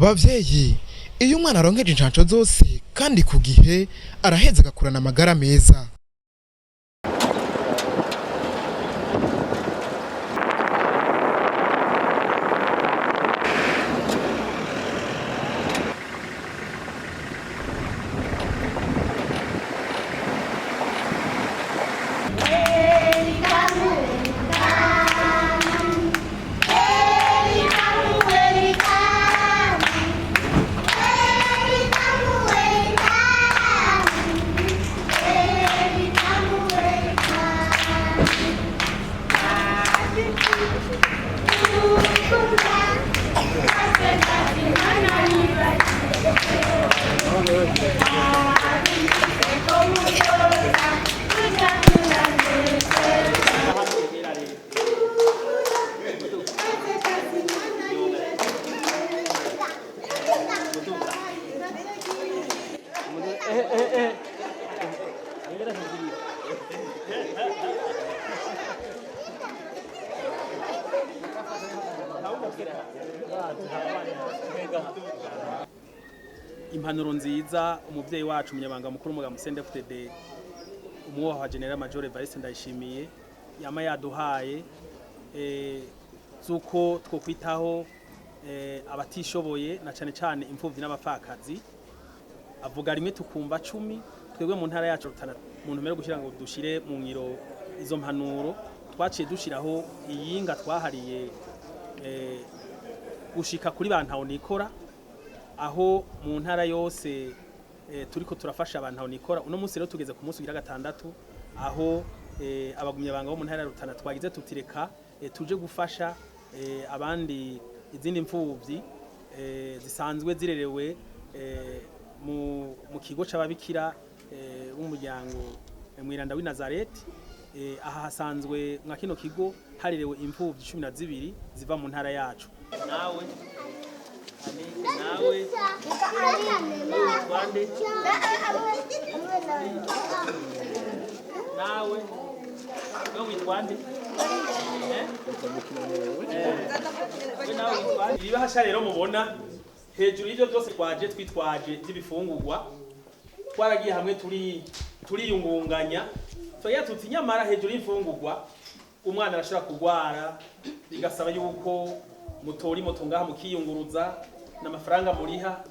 Bavyeyi, iyo umwana aronkeje incanco zose kandi ku gihe araheza agakurana amagara meza. Impanuro nziza umuvyeyi wacu umunyabanga mukuru mu CNDD-FDD umuwoha General Major Evariste Ndayishimiye yama yaduhaye zuko twokwitaho abatishoboye na cane cane imfuvyi n'abapfakazi avuga rimwe tukumva 10 twebwe mu ntara yacu Rutana mu ntumero gushira ngo dushire mu ngiro izo mpanuro twaciye dushiraho iyinga twahariye gushika kuri bantaho nikora aho mu ntara yose turiko turafasha abantu aho nikora uno munsi rero tugeze ku munsi ugira gatandatu aho abagumyabanga bo mu ntara ya Rutana twagize tutireka tuje gufasha abandi izindi mfuvyi zisanzwe zirerewe mu kigo c'ababikira b'umuryango Mwiranda w'i Nazareth aha hasanzwe mwa kino kigo harirewe imfuvyi 12 ziva mu ntara yacu nawe witwande ibibahasha rero mubona hejuru y'ivyo byose twaje twitwaje by'ibifungurwa twaragiye hamwe turiyungunganya twagira tuti nyamara hejuru y'imfungurwa umwana arashobora kugwara bigasaba yuko mutori motongaha mukiyunguruza n'amafaranga muriha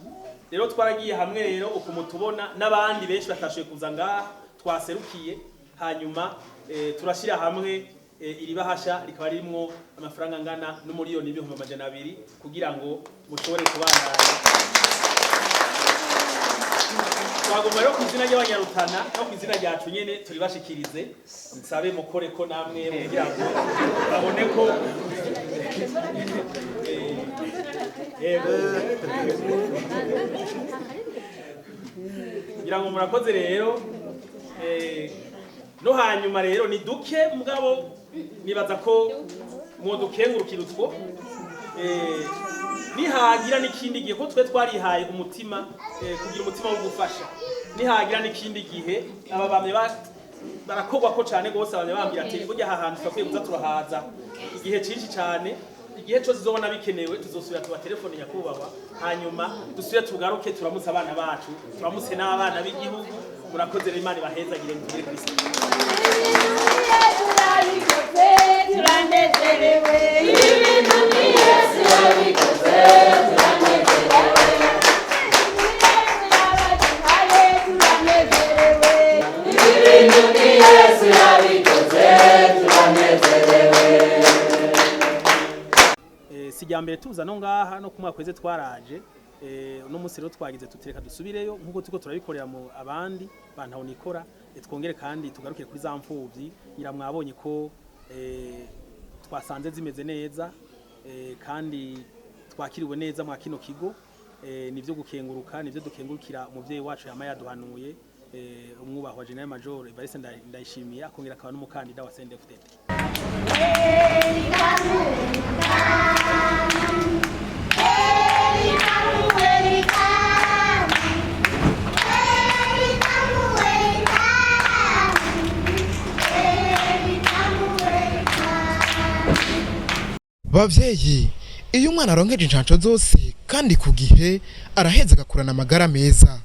rero twaragiye hamwe rero ukumutubona n'abandi benshi batashoye kuza ngaha twaserukiye hanyuma turashira hamwe iri bahasha rikaba ririmo amafaranga ngana n'umuriyoni 200,000 kugira ngo mushobore kubandanya twagomba rero kwizina ry'abanyarutana no kwizina ryacu nyene turibashikirize nsabe mukore ko namwe kugira ngo babone ko ngira ngo murakoze rero no hanyuma rero ni duke mugabo nibaza ko mwodukengurukira utwo nihagira n'ikindi gihe ko twe twarihaye umutima kugira umutima wo gufasha nihagira n'ikindi gihe aba bamwe barakogwa ko cyane gose abanye bambira ati burya hahantu twakwiye kuza turahaza igihe cinshi cyane igihe cyo zizobona bikenewe tuzosubira tuba telefone yakubaba hanyuma dusubire tugaruke turamutse abana bacu turamutse n'abana b'igihugu murakoze rero Imana ibahezagire mugire Kristo turanezerewe ibintu ni Yesu yabikoze sijambere tuza no ngaha no kumwa kweze twaraje no munsi rero twagize tutireka dusubireyo nkuko tuko turabikorera mu abandi bantaho nikora twongere kandi tugarukire kuri za mfuvyi nyiramwabonye ko twasanze zimeze neza kandi twakiriwe neza mu kino kigo nivyo gukenguruka nivyo dukengurukira umuvyeyi wacu yama yaduhanuye umwubahwa General Major Evariste Ndayishimiye akongera akaba n'umukandida wa CNDD-FDD Bavyeyi, iyo umwana aronkeje incanco zose kandi ku gihe araheza agakurana amagara meza.